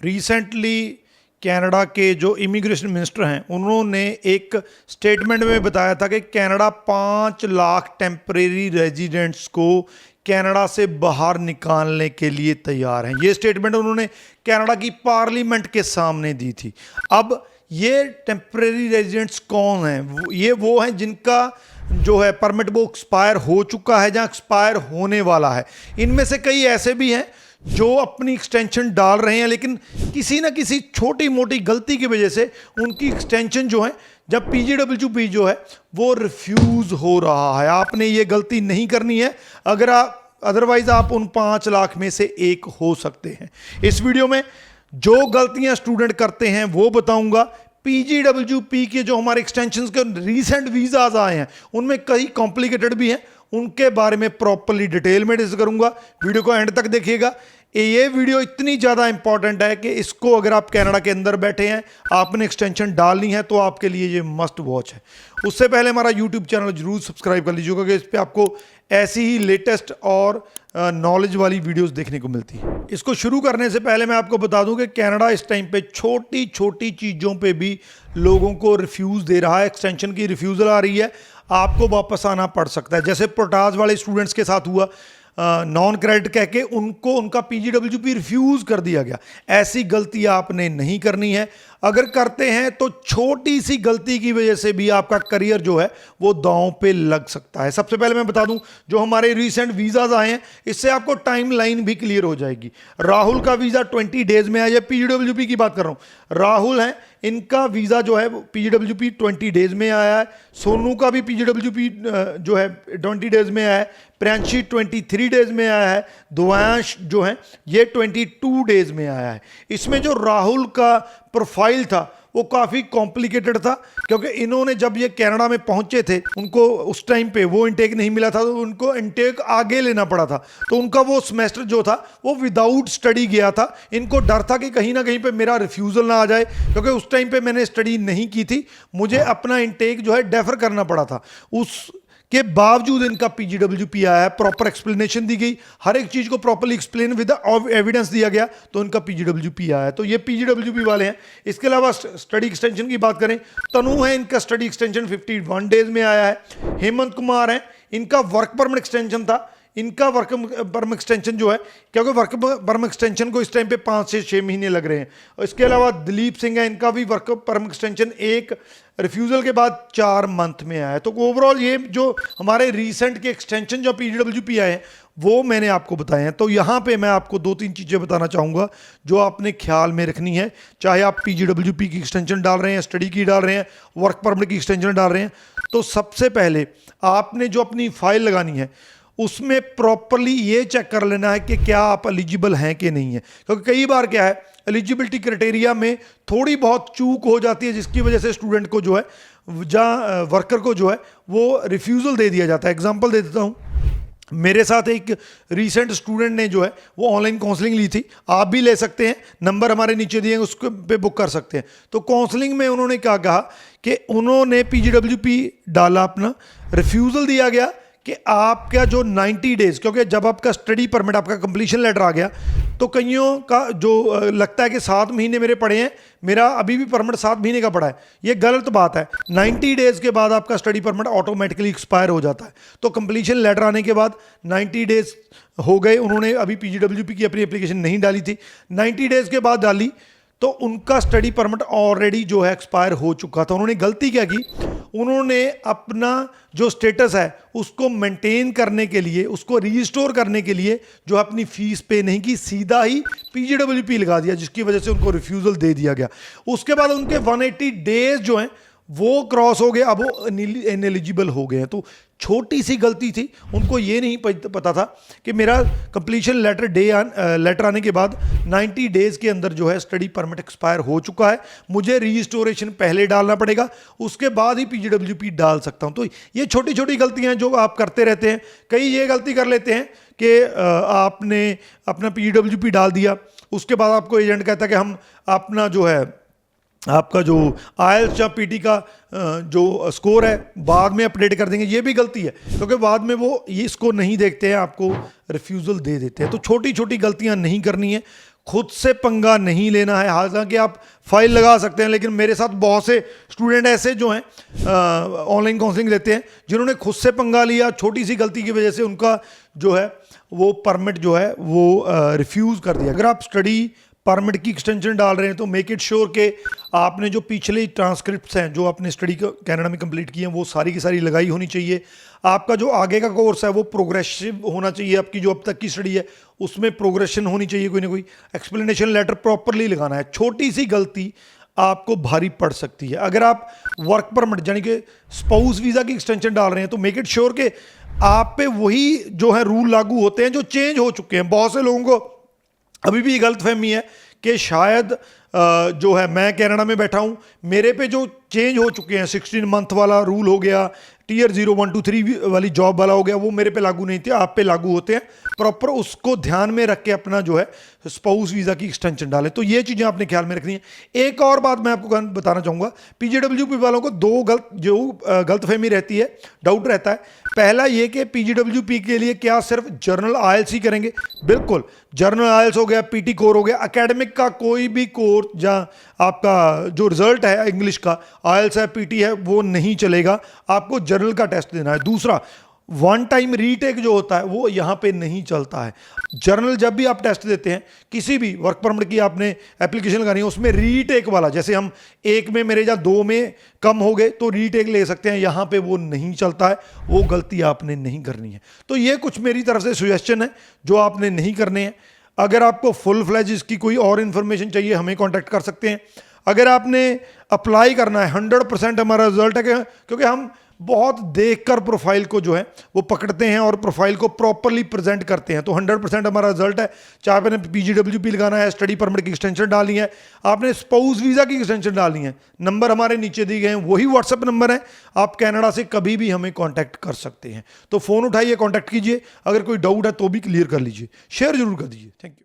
Recently Canada के जो immigration minister हैं उन्होंने एक स्टेटमेंट में बताया था कि कनाडा 5 लाख टेम्परेरी रेजिडेंट्स को कनाडा से बाहर निकालने के लिए तैयार हैं। ये स्टेटमेंट उन्होंने कनाडा की पार्लियामेंट के सामने दी थी। अब ये टेम्परेरी रेजिडेंट्स कौन हैं? ये वो हैं जिनका जो है परमिट वो एक्सपायर हो चुका है, जहाँ एक्सपायर होने वाला है। इनमें से कई ऐसे भी हैं जो अपनी एक्सटेंशन डाल रहे हैं, लेकिन किसी ना किसी छोटी मोटी गलती की वजह से उनकी एक्सटेंशन जो है, जब पीजीडब्ल्यूपी जो है वो रिफ्यूज़ हो रहा है। आपने ये गलती नहीं करनी है, अगर आप अदरवाइज आप उन 5 लाख में से एक हो सकते हैं। इस वीडियो में जो गलतियां स्टूडेंट करते हैं वो बताऊंगा। पीजीडब्ल्यूपी के जो हमारे एक्सटेंशन के रीसेंट वीज़ाज आए हैं उनमें कई कॉम्प्लिकेटेड भी हैं, उनके बारे में प्रॉपर्ली डिटेल में डिस्कस करूंगा। वीडियो को एंड तक देखिएगा। ये वीडियो इतनी ज़्यादा इंपॉर्टेंट है कि इसको अगर आप कनाडा के अंदर बैठे हैं, आपने एक्सटेंशन डालनी है, तो आपके लिए ये मस्ट वॉच है। उससे पहले हमारा यूट्यूब चैनल जरूर सब्सक्राइब कर लीजिएगा कि इस पर आपको ऐसी ही लेटेस्ट और नॉलेज वाली वीडियोस देखने को मिलती है। इसको शुरू करने से पहले मैं आपको बता दूं कि कनाडा इस टाइम पे छोटी छोटी चीज़ों पे भी लोगों को रिफ्यूज़ दे रहा है। एक्सटेंशन की रिफ्यूज़ल आ रही है, आपको वापस आना पड़ सकता है। जैसे पोटाज वाले स्टूडेंट्स के साथ हुआ, नॉन क्रेडिट कह के उनको उनका पीजीडब्ल्यूपी रिफ्यूज़ कर दिया गया। ऐसी गलती आपने नहीं करनी है। अगर करते हैं तो छोटी सी गलती की वजह से भी आपका करियर जो है वो दांव पे लग सकता है। सबसे पहले मैं बता दूं, जो हमारे रीसेंट वीज़ाज आए हैं इससे आपको टाइम लाइन भी क्लियर हो जाएगी। राहुल का वीज़ा 20 डेज में आया। पीजीडब्ल्यूपी की बात कर रहा हूं, राहुल हैं, इनका वीज़ा जो है पीजीडब्ल्यूपी 20 डेज में आया है। सोनू का भी पीजीडब्ल्यूपी जो है 20 डेज में आया है। प्रियांशी 23 डेज में आया है। दुआंश जो है ये 22 डेज में आया है। इसमें जो राहुल का प्रोफाइल था वो काफ़ी कॉम्प्लिकेटेड था, क्योंकि इन्होंने जब ये कनाडा में पहुंचे थे उनको उस टाइम पे वो इनटेक नहीं मिला था, तो उनको इनटेक आगे लेना पड़ा था। तो उनका वो सेमेस्टर जो था वो विदाउट स्टडी गया था। इनको डर था कि कहीं ना कहीं पे मेरा रिफ्यूज़ल ना आ जाए, क्योंकि उस टाइम पे मैंने स्टडी नहीं की थी, मुझे अपना इनटेक जो है डेफर करना पड़ा था। उसके बावजूद इनका पीजीडब्ल्यूपी आया है, प्रॉपर एक्सप्लेनेशन दी गई, हर एक चीज़ को प्रॉपरली एक्सप्लेन विद एविडेंस दिया गया, तो इनका पीजीडब्ल्यूपी आया है। तो ये पीजीडब्ल्यूपी वाले हैं। इसके अलावा स्टडी एक्सटेंशन की बात करें, तनु है, इनका स्टडी एक्सटेंशन 51 डेज में आया है। हेमंत कुमार हैं, इनका वर्क परमिट एक्सटेंशन था, इनका वर्क परमिट एक्सटेंशन जो है, क्योंकि वर्क परमिट एक्सटेंशन को इस टाइम पे 5 से 6 महीने लग रहे हैं। इसके अलावा दिलीप सिंह है, इनका भी वर्क परमिट एक्सटेंशन एक रिफ्यूज़ल के बाद 4 मंथ में आया है। तो ओवरऑल ये जो हमारे रीसेंट के एक्सटेंशन जो पीजीडब्ल्यूपी आए हैं वो मैंने आपको बताए हैं। तो यहाँ पे मैं आपको 2-3 चीज़ें बताना चाहूँगा जो आपने ख्याल में रखनी है, चाहे आप पीजीडब्ल्यूपी की एक्सटेंशन डाल रहे हैं, स्टडी की डाल रहे हैं, वर्क परमिट की एक्सटेंशन डाल रहे हैं। तो सबसे पहले आपने जो अपनी फाइल लगानी है उसमें प्रॉपरली ये चेक कर लेना है कि क्या आप एलिजिबल हैं कि नहीं है। क्योंकि कई बार क्या है, एलिजिबिलिटी क्राइटेरिया में थोड़ी बहुत चूक हो जाती है, जिसकी वजह से स्टूडेंट को जो है, जहाँ वर्कर को जो है वो रिफ्यूज़ल दे दिया जाता है। एग्जांपल दे देता हूँ, मेरे साथ एक रीसेंट स्टूडेंट ने जो है वो ऑनलाइन काउंसलिंग ली थी। आप भी ले सकते हैं, नंबर हमारे नीचे दिए हैं, उसको पे बुक कर सकते हैं। तो काउंसलिंग में उन्होंने क्या कहा कि उन्होंने पीजीडब्ल्यूपी डाला, अपना रिफ्यूज़ल दिया गया कि आपका जो 90 डेज, क्योंकि जब आपका स्टडी परमिट, आपका कंप्लीशन लेटर आ गया, तो कईयों का जो लगता है कि 7 महीने मेरे पड़े हैं, मेरा अभी भी परमिट 7 महीने का पड़ा है। ये गलत बात है। 90 डेज के बाद आपका स्टडी परमिट ऑटोमेटिकली एक्सपायर हो जाता है। तो कंप्लीशन लेटर आने के बाद 90 डेज हो गए, उन्होंने अभी पीजीडब्ल्यूपी की अपनी एप्लीकेशन नहीं डाली थी, 90 डेज के बाद डाली, तो उनका स्टडी परमिट ऑलरेडी जो है एक्सपायर हो चुका था। उन्होंने गलती क्या की, उन्होंने अपना जो स्टेटस है उसको मेंटेन करने के लिए, उसको रीस्टोर करने के लिए जो अपनी फीस पे नहीं की, सीधा ही पीजीडब्ल्यूपी लगा दिया, जिसकी वजह से उनको रिफ्यूज़ल दे दिया गया। उसके बाद उनके 180 डेज जो हैं वो क्रॉस हो गए, अब वो इनएलिजिबल हो गए हैं। तो छोटी सी गलती थी, उनको ये नहीं पता था कि मेरा कंप्लीशन लेटर आने के बाद 90 डेज के अंदर जो है स्टडी परमिट एक्सपायर हो चुका है, मुझे रीस्टोरेशन पहले डालना पड़ेगा, उसके बाद ही पीजीडब्ल्यूपी डाल सकता हूं। तो ये छोटी छोटी गलतियां जो आप करते रहते हैं। कई ये गलती कर लेते हैं कि आपने अपना पीजीडब्ल्यूपी डाल दिया, उसके बाद आपको एजेंट कहता है कि हम अपना जो है आपका जो आईएलटीएस या पीटी का जो स्कोर है बाद में अपडेट कर देंगे। ये भी गलती है, क्योंकि बाद में वो ये इसको नहीं देखते हैं, आपको रिफ्यूज़ल दे देते हैं। तो छोटी छोटी गलतियां नहीं करनी है। खुद से पंगा नहीं लेना है। हालांकि आप फाइल लगा सकते हैं, लेकिन मेरे साथ बहुत से स्टूडेंट ऐसे जो हैं ऑनलाइन काउंसलिंग लेते हैं जिन्होंने खुद से पंगा लिया, छोटी सी गलती की वजह से उनका जो है वो परमिट जो है वो रिफ्यूज़ कर दिया। अगर आप स्टडी परमिट की एक्सटेंशन डाल रहे हैं तो मेक इट श्योर कि आपने जो पिछले ट्रांसक्रिप्ट्स हैं जो आपने स्टडी कनाडा में कंप्लीट किए हैं वो सारी की सारी लगाई होनी चाहिए। आपका जो आगे का कोर्स है वो प्रोग्रेसिव होना चाहिए। आपकी जो अब तक की स्टडी है उसमें प्रोग्रेशन होनी चाहिए, कोई ना कोई एक्सप्लेनेशन लेटर प्रॉपरली लगाना है। छोटी सी गलती आपको भारी पड़ सकती है। अगर आप वर्क परमिट यानी कि स्पाउस वीज़ा की एक्सटेंशन डाल रहे हैं तो मेक इट श्योर कि आप पे वही जो है रूल लागू होते हैं जो चेंज हो चुके हैं। बहुत से लोगों को अभी भी गलत फहमी है कि शायद जो है मैं कनाडा में बैठा हूँ, मेरे पे जो चेंज हो चुके हैं 16 मंथ वाला रूल हो गया, टीयर 0 1 2 3 वाली जॉब वाला हो गया, वो मेरे पे लागू नहीं थे, आप पे लागू होते हैं। प्रॉपर उसको ध्यान में रख के अपना जो है स्पाउस वीज़ा की एक्सटेंशन डालें। तो ये चीज़ें आपने ख्याल में रखनी है। एक और बात मैं आपको बताना चाहूँगा, पीजीडब्ल्यूपी वालों को दो गलतफहमी रहती है, डाउट रहता है। पहला ये कि पीजीडब्ल्यूपी के लिए क्या सिर्फ जर्नल आयल्स ही करेंगे? बिल्कुल, जर्नल आयल्स हो गया, पीटी कोर हो गया, एकेडमिक का कोई भी कोर्स जहाँ आपका जो रिजल्ट है इंग्लिश का आयल्स है, पीटी है, वो नहीं चलेगा। आपको जर्नल का टेस्ट देना है। दूसरा, वन टाइम रीटेक जो होता है वो यहाँ पे नहीं चलता है। जर्नल जब भी आप टेस्ट देते हैं, किसी भी वर्क परमिट की आपने एप्लीकेशन लगानी है, उसमें रीटेक वाला, जैसे हम एक में मेरे या दो में कम हो गए तो रीटेक ले सकते हैं, यहाँ पे वो नहीं चलता है। वो गलती आपने नहीं करनी है। तो ये कुछ मेरी तरफ से सुजेस्शन है जो आपने नहीं करने हैं। अगर आपको फुल फ्लैज इसकी कोई और इन्फॉर्मेशन चाहिए हमें कॉन्टैक्ट कर सकते हैं। अगर आपने अप्लाई करना है 100% हमारा रिजल्ट है, क्योंकि हम बहुत देखकर प्रोफाइल को जो है वो पकड़ते हैं और प्रोफाइल को प्रॉपरली प्रेजेंट करते हैं। तो 100% हमारा रिजल्ट है। चाहे आपने पीजीडब्ल्यूपी लगाना है, स्टडी परमिट की एक्सटेंशन डालनी है, आपने स्पाउस वीज़ा की एक्सटेंशन डालनी है, नंबर हमारे नीचे दिए गए हैं, वही व्हाट्सएप नंबर है। आप कनाडा से कभी भी हमें कॉन्टैक्ट कर सकते हैं। तो फ़ोन उठाइए, कॉन्टैक्ट कीजिए। अगर कोई डाउट है तो भी क्लियर कर लीजिए, शेयर जरूर कर दीजिए। Thank you.